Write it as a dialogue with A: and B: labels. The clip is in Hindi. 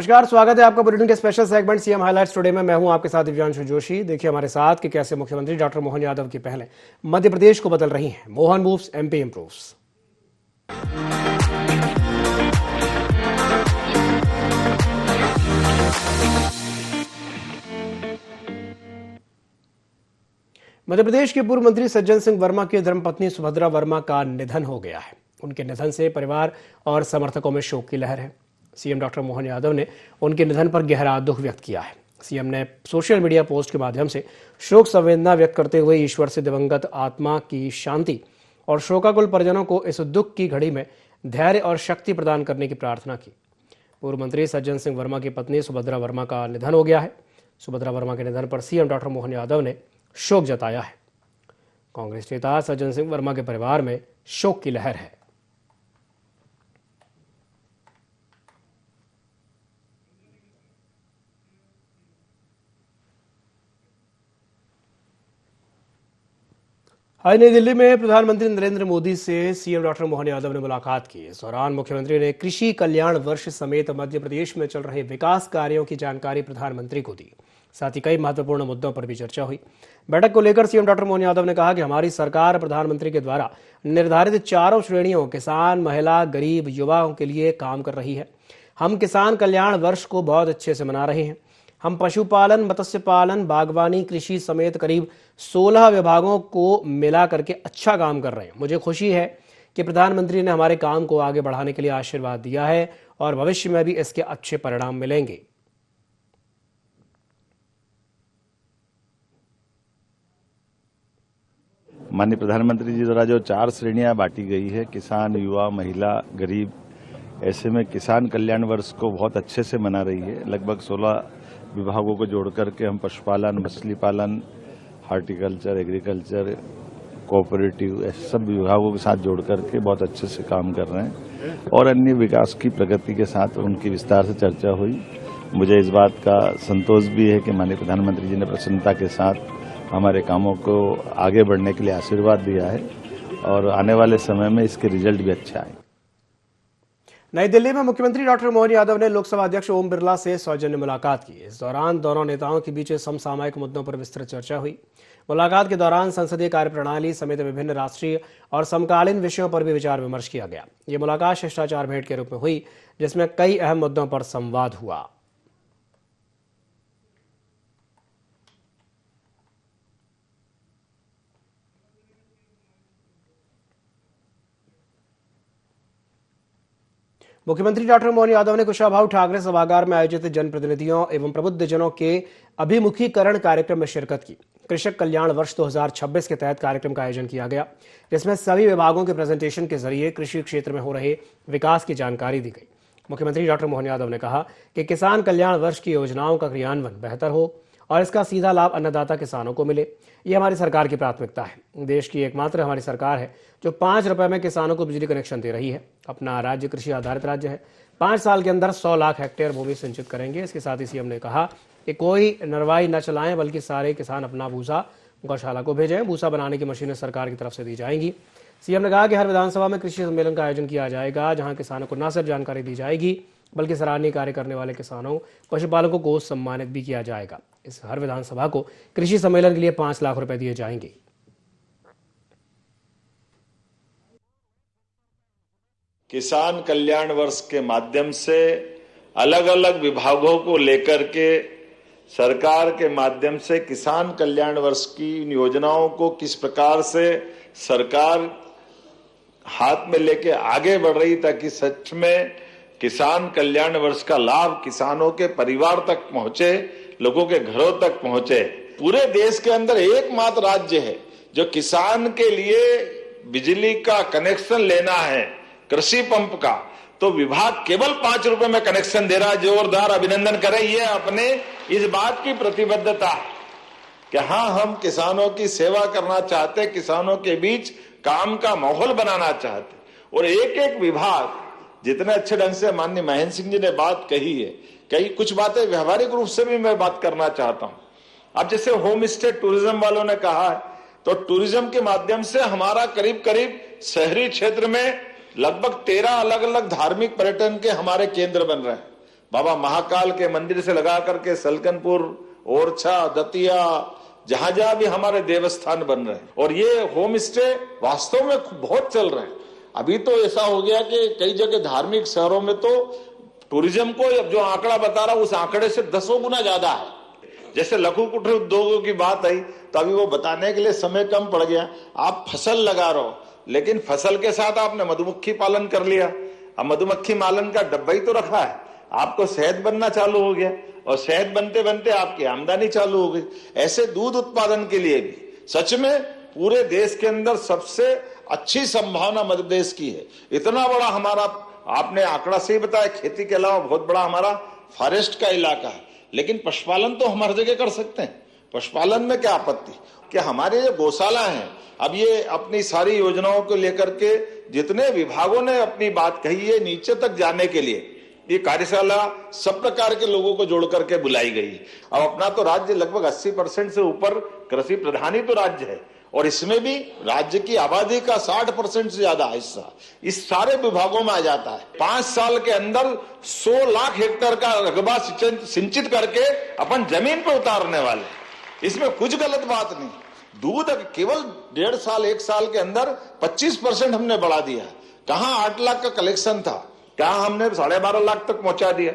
A: नमस्कार, स्वागत है आपका बुलेटिन के special segment CM highlights today में। मैं हूं आपके साथ दिव्यांशु जोशी। देखिए हमारे साथ कि कैसे मुख्यमंत्री डॉक्टर मोहन यादव की पहलें मध्य प्रदेश को बदल रही हैं। Mohan moves, MP improves. Madhya Pradesh के पूर्व मंत्री सज्जन सिंह वर्मा की धर्मपत्नी सुभद्रा वर्मा का निधन हो गया है। उनके निधन से परिवार और समर्थकों में शोक की लहर है। सीएम डॉक्टर मोहन यादव ने उनके निधन पर गहरा दुख व्यक्त किया है। सीएम ने सोशल मीडिया पोस्ट के माध्यम से शोक संवेदना व्यक्त करते हुए ईश्वर से दिवंगत आत्मा की शांति और शोकाकुल परिजनों को इस दुख की घड़ी में धैर्य और शक्ति प्रदान करने की प्रार्थना की। पूर्व मंत्री सज्जन सिंह वर्मा की पत्नी सुभद्रा वर्मा का निधन हो गया है। सुभद्रा वर्मा के निधन पर सीएम डॉक्टर मोहन यादव ने शोक जताया है। कांग्रेस नेता सज्जन सिंह वर्मा के परिवार में शोक की लहर है। आज नई दिल्ली में प्रधानमंत्री नरेंद्र मोदी से सीएम डॉक्टर मोहन यादव ने मुलाकात की। इस दौरान मुख्यमंत्री ने कृषि कल्याण वर्ष समेत मध्य प्रदेश में चल रहे विकास कार्यों की जानकारी प्रधानमंत्री को दी। साथ ही कई महत्वपूर्ण मुद्दों पर भी चर्चा हुई। बैठक को लेकर सीएम डॉक्टर मोहन यादव ने कहा कि हमारी सरकार प्रधानमंत्री के द्वारा निर्धारित चारों श्रेणियों किसान, महिला, गरीब, युवाओं के लिए काम कर रही है। हम किसान कल्याण वर्ष को बहुत अच्छे से मना रहे हैं। हम पशुपालन, मत्स्य पालन, बागवानी, कृषि समेत करीब 16 विभागों को मिला करके अच्छा काम कर रहे हैं। मुझे खुशी है कि प्रधानमंत्री ने हमारे काम को आगे बढ़ाने के लिए आशीर्वाद दिया है और भविष्य में भी इसके अच्छे परिणाम मिलेंगे।
B: माननीय प्रधानमंत्री जी द्वारा जो 4 श्रेणियां बांटी गई है, किसान, युवा, महिला, गरीब, ऐसे में किसान कल्याण वर्ष को बहुत अच्छे से मना रही है। लगभग 16 विभागों को जोड़ करके हम पशुपालन, मछली पालन, हार्टिकल्चर, एग्रीकल्चर, कोऑपरेटिव, ऐसे सब विभागों के साथ जोड़ करके बहुत अच्छे से काम कर रहे हैं और अन्य विकास की प्रगति के साथ उनकी विस्तार से चर्चा हुई। मुझे इस बात का संतोष भी है कि माननीय प्रधानमंत्री जी ने प्रसन्नता के साथ हमारे कामों को आगे बढ़ने के लिए आशीर्वाद दिया है और आने वाले समय में इसके रिजल्ट भी अच्छा है।
A: नई दिल्ली में मुख्यमंत्री डॉक्टर मोहन यादव ने लोकसभा अध्यक्ष ओम बिरला से सौजन्य मुलाकात की। इस दौरान दोनों नेताओं के बीच समसामयिक मुद्दों पर विस्तृत चर्चा हुई। मुलाकात के दौरान संसदीय कार्यप्रणाली समेत विभिन्न राष्ट्रीय और समकालीन विषयों पर भी विचार विमर्श किया गया। ये मुलाकात शिष्टाचार भेंट के रूप में हुई, जिसमें कई अहम मुद्दों पर संवाद हुआ। मुख्यमंत्री डॉक्टर मोहन यादव ने कुशाभाऊ ठाकरे सभागार में आयोजित जनप्रतिनिधियों एवं प्रबुद्धजनों के अभिमुखीकरण कार्यक्रम में शिरकत की। कृषक कल्याण वर्ष 2026 के तहत कार्यक्रम का आयोजन किया गया, जिसमें सभी विभागों के प्रेजेंटेशन के जरिए कृषि क्षेत्र में हो रहे विकास की जानकारी दी गई। मुख्यमंत्री डॉक्टर मोहन यादव ने कहा कि किसान कल्याण वर्ष की योजनाओं का क्रियान्वयन बेहतर हो और इसका सीधा लाभ अन्नदाता किसानों को मिले। ये हमारी सरकार की प्राथमिकता है। देश की एकमात्र हमारी सरकार है जो 5 रुपए में किसानों को बिजली कनेक्शन दे रही है। अपना राज्य कृषि आधारित राज्य है। 5 साल के अंदर 100 लाख हेक्टेयर भूमि सिंचित करेंगे। इसके साथ ही सीएम ने कहा कि कोई नरवाई न चलाएं, बल्कि सारे किसान अपना भूसा गौशाला को भेजें। भूसा बनाने की मशीनें सरकार की तरफ से दी जाएंगी। सीएम ने कहा कि हर विधानसभा में कृषि सम्मेलन का आयोजन किया जाएगा, जहां किसानों को न सिर्फ जानकारी दी जाएगी बल्कि सराहनीय कार्य करने वाले किसानों, पशुपालकों को सम्मानित भी किया जाएगा। इस हर विधानसभा को कृषि सम्मेलन के लिए 5 लाख रुपए दिए जाएंगे।
C: किसान कल्याण वर्ष के माध्यम से अलग अलग विभागों को लेकर के सरकार के माध्यम से किसान कल्याण वर्ष की इन योजनाओं को किस प्रकार से सरकार हाथ में लेके आगे बढ़ रही, ताकि सच में किसान कल्याण वर्ष का लाभ किसानों के परिवार तक पहुंचे, लोगों के घरों तक पहुंचे। पूरे देश के अंदर एकमात्र राज्य है जो किसान के लिए बिजली का कनेक्शन लेना है, कृषि पंप का, तो विभाग केवल 5 रुपए में कनेक्शन दे रहा है। जोरदार अभिनंदन करें। ये अपने इस बात की प्रतिबद्धता कि हाँ, हम किसानों की सेवा करना चाहते, किसानों के बीच काम का माहौल बनाना चाहते। और एक एक विभाग जितने अच्छे ढंग से माननीय महेंद्र सिंह जी ने बात कही है, कई कुछ बातें व्यवहारिक रूप से भी मैं बात करना चाहता हूं। अब जैसे होम स्टे टूरिज्म वालों ने कहा है, तो टूरिज्म के माध्यम से हमारा करीब करीब शहरी क्षेत्र में लगभग 13 अलग अलग धार्मिक पर्यटन के हमारे केंद्र बन रहे हैं। बाबा महाकाल के मंदिर से लगा करके सलकनपुर, ओरछा, दतिया, जहां जहां भी हमारे देवस्थान बन रहे हैं। और ये होम स्टे वास्तव में बहुत चल रहे हैं। अभी तो ऐसा हो गया कि कई जगह धार्मिक शहरों में तो टूरिज्म को जो आंकड़ा बता रहा हूं उस आंकड़े से 10 गुना ज्यादा है। जैसे लघु कुटीर उद्योगों की बात आई तो अभी वो बताने के लिए समय कम पड़ गया। आप फसल लगा रहे हो, लेकिन फसल के साथ आपने मधुमक्खी पालन कर लिया। अब मधुमक्खी पालन का डब्बा ही तो रखा है, आपको शहद बनना चालू हो गया और शहद बनते बनते आपकी आमदनी चालू हो गई। ऐसे दूध उत्पादन के लिए भी सच में पूरे देश के अंदर सबसे अच्छी संभावना मध्य प्रदेश की है। इतना बड़ा हमारा, आपने आंकड़ा सही बताया, खेती के अलावा बहुत बड़ा हमारा फॉरेस्ट का इलाका है, लेकिन पशुपालन तो हम हर जगह कर सकते हैं। पशुपालन में क्या आपत्ति कि हमारे जो गौशाला हैं, अब ये अपनी सारी योजनाओं को लेकर के जितने विभागों ने अपनी बात कही है नीचे तक जाने के लिए ये कार्यशाला सब प्रकार के लोगों को जोड़ करके बुलाई गई। अब अपना तो राज्य लगभग 80% से ऊपर कृषि प्रधान ही तो राज्य है और इसमें भी राज्य की आबादी का 60% से ज्यादा हिस्सा इस सारे विभागों में आ जाता है। 5 साल के अंदर 100 लाख हेक्टेयर का रकबा सिंचित करके अपन जमीन पर उतारने वाले, इसमें कुछ गलत बात नहीं। दूध केवल 1.5 साल 1 साल के अंदर 25% हमने बढ़ा दिया। कहां 8 लाख का कलेक्शन था, कहां हमने 12.5 लाख तक पहुंचा दिया।